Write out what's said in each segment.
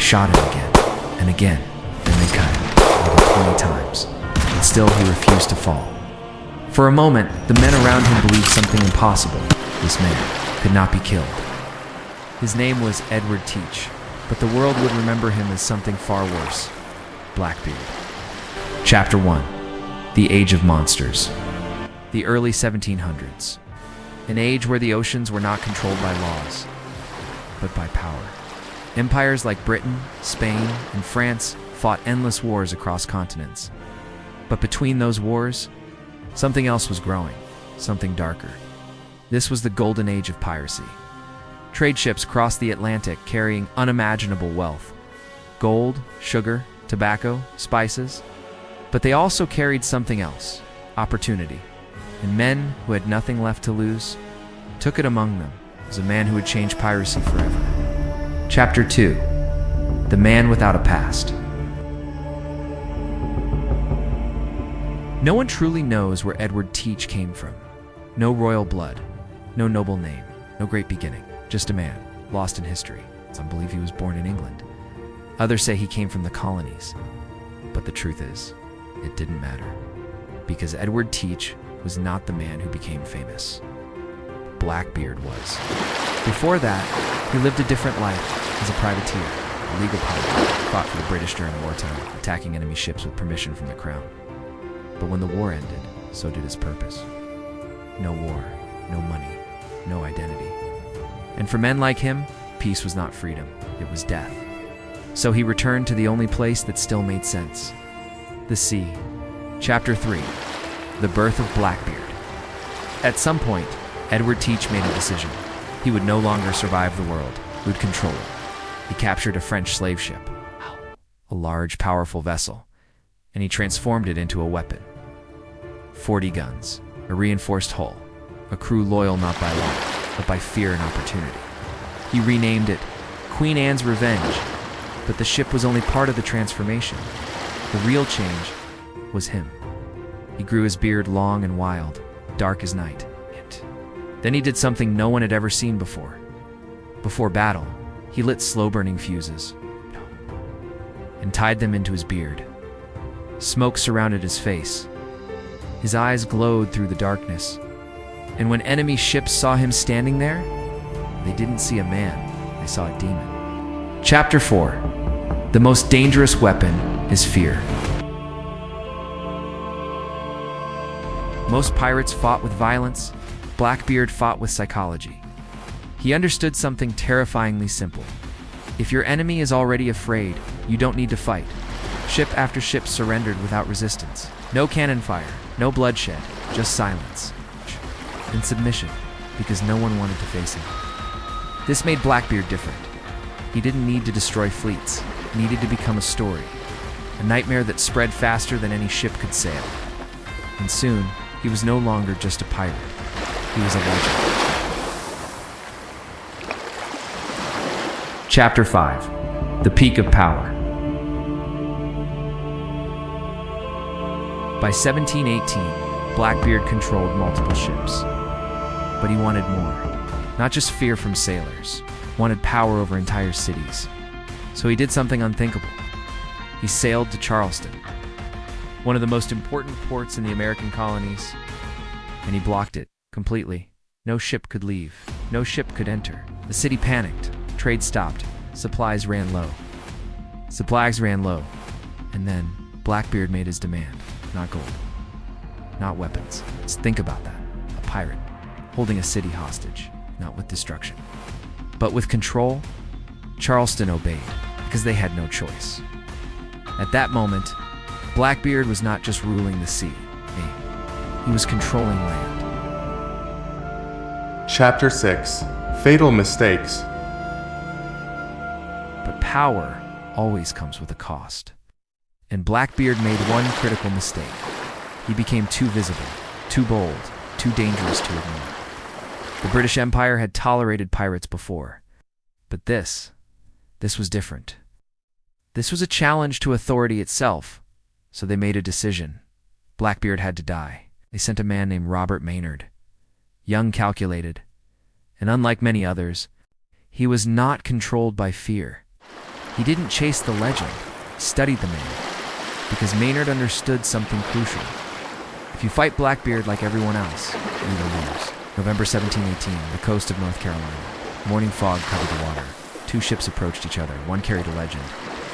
shot him again and again, and they cut him over 20 times. But still he refused to fall. For a moment, the men around him believed something impossible. This man could not be killed. His name was Edward Teach, but the world would remember him as something far worse: Blackbeard. Chapter 1. The Age of Monsters. The early 1700s. An age where the oceans were not controlled by laws, but by power. Empires like Britain, Spain, and France fought endless wars across continents. But between those wars, something else was growing, something darker. This was the Golden Age of Piracy. Trade ships crossed the Atlantic carrying unimaginable wealth: gold, sugar, tobacco, spices. But they also carried something else: opportunity. And men who had nothing left to lose took it. Among them was a man who would change piracy forever. Chapter 2. The Man Without a Past. No one truly knows where Edward Teach came from. No royal blood, no noble name, no great beginning. Just a man, lost in history. Some believe he was born in England. Others say he came from the colonies. But the truth is, it didn't matter. Because Edward Teach was not the man who became famous. Blackbeard was. Before that, he lived a different life as a privateer, a legal pirate, fought for the British during wartime, attacking enemy ships with permission from the crown. But when the war ended, so did his purpose. No war, no money, no identity. And for men like him, peace was not freedom, it was death. So he returned to the only place that still made sense: the sea. Chapter 3. The Birth of Blackbeard. At some point, Edward Teach made a decision. He would no longer survive the world, he would control it. He captured a French slave ship, a large, powerful vessel, and he transformed it into a weapon. 40 guns, a reinforced hull, a crew loyal not by law, but by fear and opportunity. He renamed it Queen Anne's Revenge, but the ship was only part of the transformation. The real change was him. He grew his beard long and wild, dark as night. Then he did something no one had ever seen before. Before battle, he lit slow-burning fuses and tied them into his beard. Smoke surrounded his face. His eyes glowed through the darkness. And when enemy ships saw him standing there, they didn't see a man, they saw a demon. Chapter 4. The most dangerous weapon is fear. Most pirates fought with violence. Blackbeard fought with psychology. He understood something terrifyingly simple. If your enemy is already afraid, you don't need to fight. Ship after ship surrendered without resistance. No cannon fire, no bloodshed, just silence. And submission, because no one wanted to face him. This made Blackbeard different. He didn't need to destroy fleets. He needed to become a story. A nightmare that spread faster than any ship could sail. And soon, he was no longer just a pirate. He was a legend. Chapter 5. The Peak of Power. By 1718, Blackbeard controlled multiple ships. But he wanted more. Not just fear from sailors. Wanted power over entire cities. So he did something unthinkable. He sailed to Charleston, one of the most important ports in the American colonies, and he blocked it completely. No ship could leave. No ship could enter. The city panicked. Trade stopped. Supplies ran low. And then Blackbeard made his demand. Not gold. Not weapons. Just think about that. A pirate holding a city hostage. Not with destruction, but with control. Charleston obeyed because they had no choice. At that moment, Blackbeard was not just ruling the sea. He was controlling land. Chapter 6. Fatal Mistakes. But power always comes with a cost. And Blackbeard made one critical mistake. He became too visible, too bold, too dangerous to ignore. The British Empire had tolerated pirates before. But this was different. This was a challenge to authority itself. So they made a decision. Blackbeard had to die. They sent a man named Robert Maynard. Young, calculated, and unlike many others, he was not controlled by fear. He didn't chase the legend, he studied the man, because Maynard understood something crucial. If you fight Blackbeard like everyone else, you will lose. November 1718, the coast of North Carolina. Morning fog covered the water. Two ships approached each other. One carried a legend,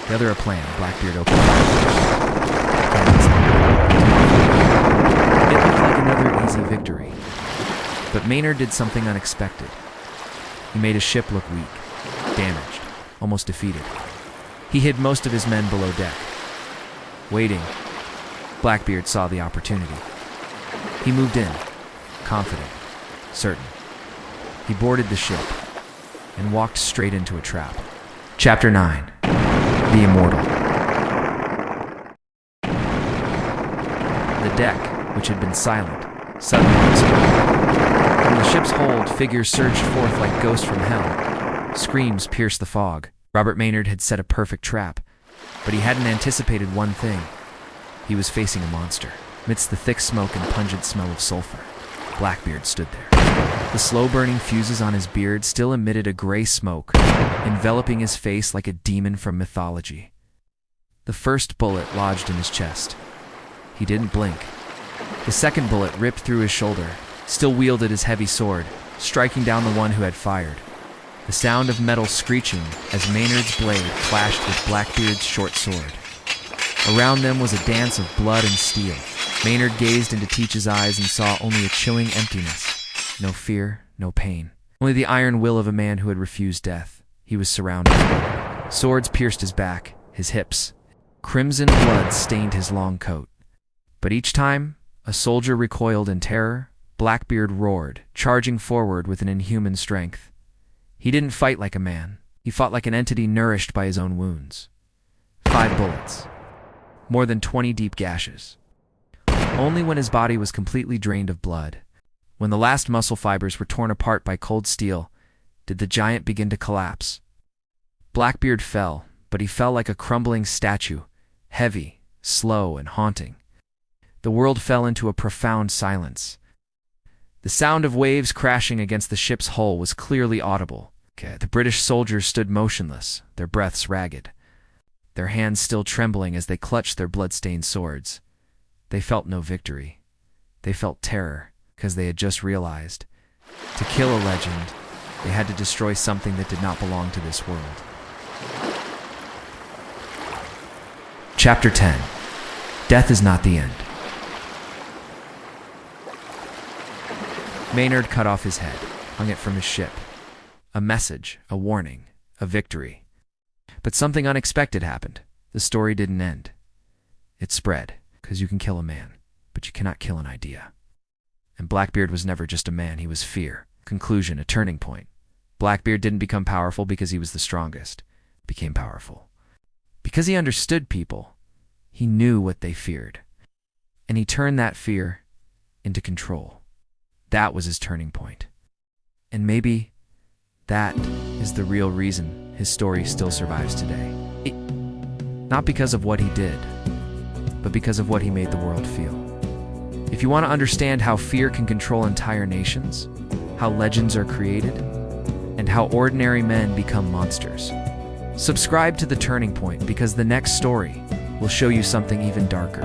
the other a plan. Blackbeard opened fire. It looked like another easy victory. But Maynard did something unexpected. He made his ship look weak, damaged, almost defeated. He hid most of his men below deck. Waiting, Blackbeard saw the opportunity. He moved in, confident, certain. He boarded the ship and walked straight into a trap. Chapter 9. The Immortal. The deck, which had been silent, suddenly exploded. From the ship's hold, figures surged forth like ghosts from hell. Screams pierced the fog. Robert Maynard had set a perfect trap, but he hadn't anticipated one thing. He was facing a monster. Amidst the thick smoke and pungent smell of sulfur, Blackbeard stood there. The slow-burning fuses on his beard still emitted a gray smoke, enveloping his face like a demon from mythology. The first bullet lodged in his chest. He didn't blink. The second bullet ripped through his shoulder, still wielded his heavy sword, striking down the one who had fired. The sound of metal screeching as Maynard's blade clashed with Blackbeard's short sword. Around them was a dance of blood and steel. Maynard gazed into Teach's eyes and saw only a chilling emptiness. No fear, no pain. Only the iron will of a man who had refused death. He was surrounded. Swords pierced his back, his hips. Crimson blood stained his long coat. But each time a soldier recoiled in terror, Blackbeard roared, charging forward with an inhuman strength. He didn't fight like a man. He fought like an entity nourished by his own wounds. 5 bullets. More than 20 deep gashes. Only when his body was completely drained of blood, when the last muscle fibers were torn apart by cold steel, did the giant begin to collapse. Blackbeard fell, but he fell like a crumbling statue, heavy, slow, and haunting. The world fell into a profound silence. The sound of waves crashing against the ship's hull was clearly audible. The British soldiers stood motionless, their breaths ragged, their hands still trembling as they clutched their blood-stained swords. They felt no victory. They felt terror, because they had just realized, to kill a legend, they had to destroy something that did not belong to this world. Chapter 10. Death is not the end. Maynard cut off his head, hung it from his ship. A message, a warning, a victory. But something unexpected happened. The story didn't end. It spread, because you can kill a man, but you cannot kill an idea. And Blackbeard was never just a man, he was fear. Conclusion, a turning point. Blackbeard didn't become powerful because he was the strongest. He became powerful because he understood people. He knew what they feared. And he turned that fear into control. That was his turning point. And maybe that is the real reason his story still survives today. Not because of what he did, but because of what he made the world feel. If you want to understand how fear can control entire nations, how legends are created, and how ordinary men become monsters, subscribe to The Turning Point, because the next story will show you something even darker.